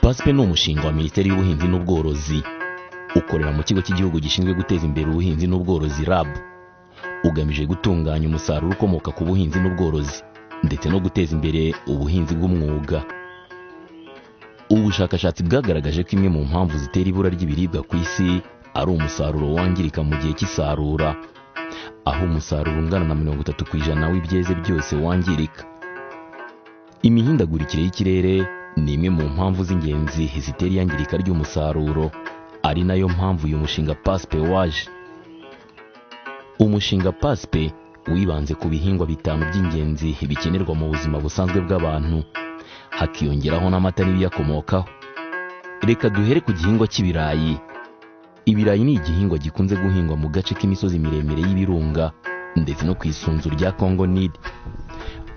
PASP ni umushinga wa Minisiteri y'Ubuhinzi n'Ubworozi ukorera mu kigo cy'igihugu gishinzwe guteza imbere ubuhinzi n'ubworozi RAB, ugamije gutunganya umusaruro ukomoka ku buhinzi n'ubworozi ndetse no guteza imbere ubuhinzi bw'umwuga. Ubushakashatsi bwagaragaje ko imwe mu mpamvu zitera ibura ry'ibiribwa ku isi ari umusaruro wangirika mu gihe cy'isarura, aho umusaruro ungana na 30% w'ibyeze byose wangirika. Imihindagurikire y'ikirere ni imwe mu mpamvu z'ingenzi zitera iyangirika ry'umusaruro, ari nayo mpamvu uyu mushinga PASP waje. Umushinga PASP wibanze ku bihingwa bitanu by'ingenzi bikenerwa mu buzima busanzwe bw'abantu, hakiyongeraho n'amata n'ibiyakomokaho. Reka duhere ku gihingwa cy'ibirayi. Ibirayi ni igihingwa gikunze guhingwa mu gace k'imisozi miremire y'ibirunga ndetse no ku isunzu rya Congo Nil.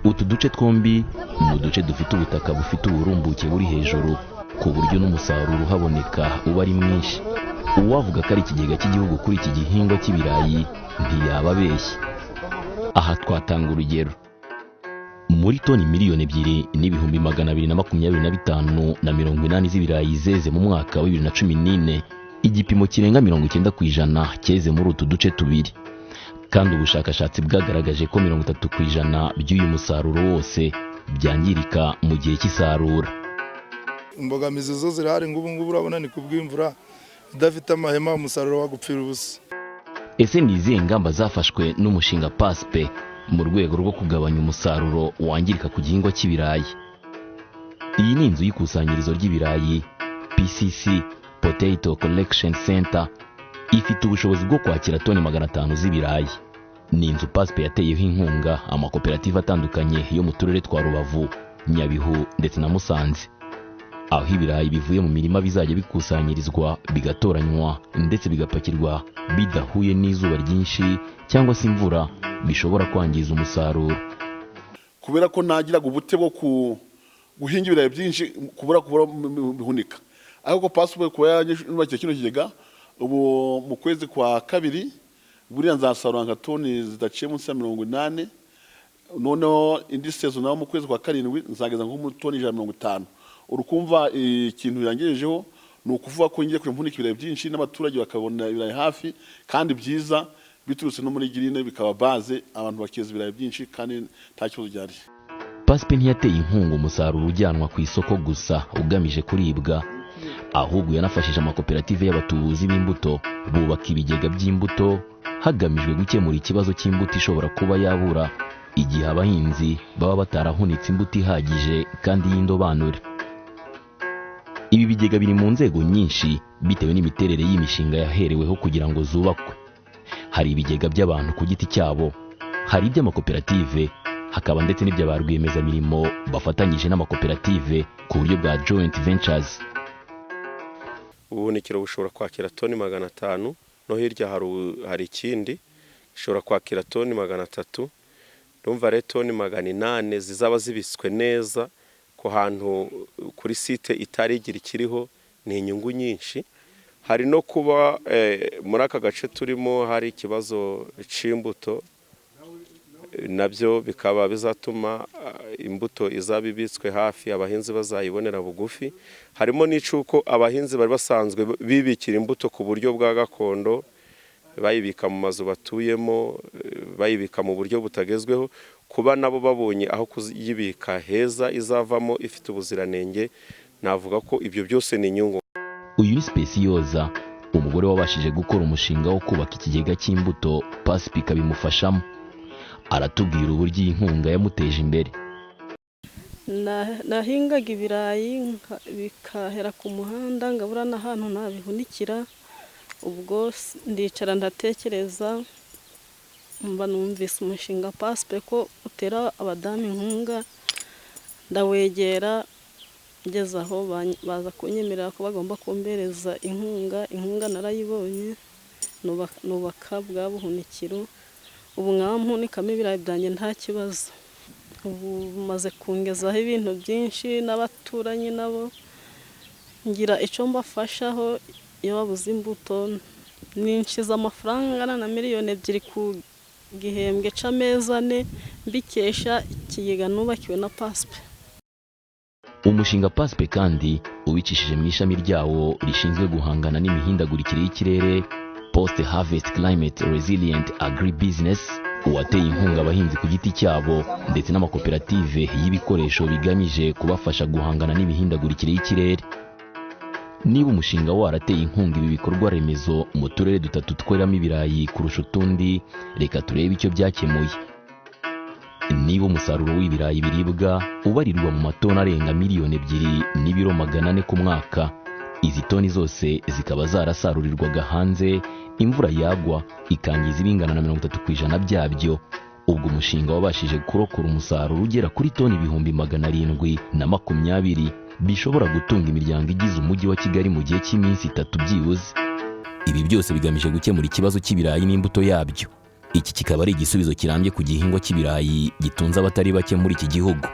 Utu duce twombi ni uduce dufite ubutaka bufite uburumbuke buri hejuru, ku buryo n'umusaruro uhaboneka uba ari mwinshi. Uwavuga ko ari ikigega cy'igihugu kuri iki gihingwa cy'ibirayi ntiyaba abeshya. Aha twatanga urugero. Muri toni 2,225,080 z'ibirayi zeze mu mwaka wa 2014, igipimo kirenga 90% cyeze muri utu duce tubiri. Kandi ubushakashatsi bwagaragaje ko 30% by'uyu musaruro wose byangirika mu gihe cy'isarura. Imbogamizi zo zirahari ngubu urabona ni kubw'imvura idafite amahema, umusaruro wagupfira ubusa. Ese ni izihe ngamba zafashwe n'umushinga PASP mu rwego rwo kugabanya umusaruro wangirika ku gihingwa cy'ibirayi? Iyi ni inzu y'ikusanyirizo ry'ibirayi, PCC Potato Collection Center, ifite ubushobozi bwo kwakira toni 500 z'ibirayi. Ni inzu PASP yateyeho inkunga amakoperative atandukanye yo mu turere twa Rubavu, Nyabihu ndetse na Musanze, aho ibirayi bivuye mu mirima bizajya bikusanyirizwa, bigatoranywa ndetse bigapakirwa bidahuye n'izuba ryinshi cyangwa se imvura bishobora kwangiza umusaruro. Kubera ko nagiraga ubute bwo guhinga ibirayi byinshi kubura bihunika, ariko PASP kuba yanyubakira kino kigega, ubu mu kwezi kwa kabiri buriya nzasarura nka toni zidaciye munsi ya 80, noneho indi season naho mu kwezi kwa karindwi nzageza nko mu toni 150. Urukumva ikintu yangejejeho ni ukuvuga ko ngiye kumvunika ibirayi byinshi n'abaturage bakabona ibirayi hafi kandi byiza, biturutse no muri girine, bikaba baze abantu bakeza ibirayi byinshi kandi nta kibazo cyari. PASP ntiyateye inkunga umusaruro ujyanwa ku isoko gusa ugamije kuribwa, ahubwo yanafashije amakoperative y'abatubuzi b'imbuto bubaka ibigega by'imbuto, hagamijwe gukemura ikibazo cy'imbuto ishobora kuba yabura igihe abahinzi baba batarahunitse imbuto ihagije kandi y'indobanure. Ibi bigega biri mu nzego nyinshi bitewe n'imiterere y'imishinga yahereweho kugira ngo zubakwe. Hari ibigega by'abantu ku giti cyabo, hari iby'amakoperative, hakaba ndetse n'iby'aba rwiyemezamirimo bafatanyije n'amakoperative ku buryo bwa joint ventures. Ubuhunikiro bushobora kwakira toni 500, no hirya hari ikindi gishobora kwakira toni 300. Ndumva rero toni 800 zizaba zibitswe neza ku hantu kuri site itari igira ikiriho, ni inyungu nyinshi. Hari no kuba muri aka gace turimo hari ikibazo c'imbuto, nabyo bikaba bizatuma imbuto izabibitswe hafi abahinzi bazayibonera bugufi. Harimo n'icuko abahinzi bari basanzwe bibikira imbuto ku buryo bwa gakondo, bayibika mu mazu batuyemo, bayibika mu buryo butagezweho, kuba nabo babonye aho kuyibika heza izavamo ifite ubuziranenge, navuga ko ibyo byose ni inyungu. Uyu ni Specioza, umugore wabashije gukora umushinga wo kubaka ikigega cy'imbuto PASP ikabimufashamo. Aratubwira uburyo iyi nkunga yamuteje imbere. Nahingaga ibirayi bikahera ku muhanda, ngabura n'ahantu nabihunikira. Ubwo ndicara ndatekereza, mba numvise umushinga PASP ko utera abadamu inkunga, ndawegera ngeze aho baza kunyemerera ko bagomba kumbereza inkunga narayibonye, nubaka bwa buhunikiro. Ubu nkampunikamo ibirayi byanjye nta kibazo. Ubu maze kungezaho ibintu byinshi n'abaturanyi nabo ngira icyo mbafashaho. Iyo babuze imbuto ninshiza amafaranga angana na 2 miliyoni ku gihembwe c'amezi 4 mbikesha ikigega nubakiwe na PASP. umushinga PASP kandi ubicishije mu ishami ryawo rishinzwe guhangana n'imihindagurikire y'ikirere, Post Harvest Climate Resilient Agribusiness, wateye inkunga abahinzi ku giti cyabo ndetse n'amakoperative y'ibikoresho bigamije kubafasha guhangana n'imihindagurikire y'ikirere. Niba umushinga warateye inkunga ibi bikorwa remezo mu turere 3 tweramo ibirayi kurusha utundi, reka turebe icyo byakemuye. Niba umusaruro w'ibirayi biribwa ubarirwa mu matoni arenga miliyoni 2 n'ibiro 400 ku mwaka, izi toni zose zikaba zarasarurirwaga hanze, imvura yagwa ikangiza ibingana na 30% byabyo, ubwo umushinga wabashije kurokora umusaruro ugera kuri toni 720 bishobora gutunga imiryango igize umujyi wa Kigali mu gihe cy'iminsi 3 byibuze. Ibi byose bigamije gukemura ikibazo cy'ibirayi n'imbuto yabyo. Iki kikaba ari igisubizo kirambye ku gihingwa cy'ibirayi gitunze abatari bake muri iki gihugu.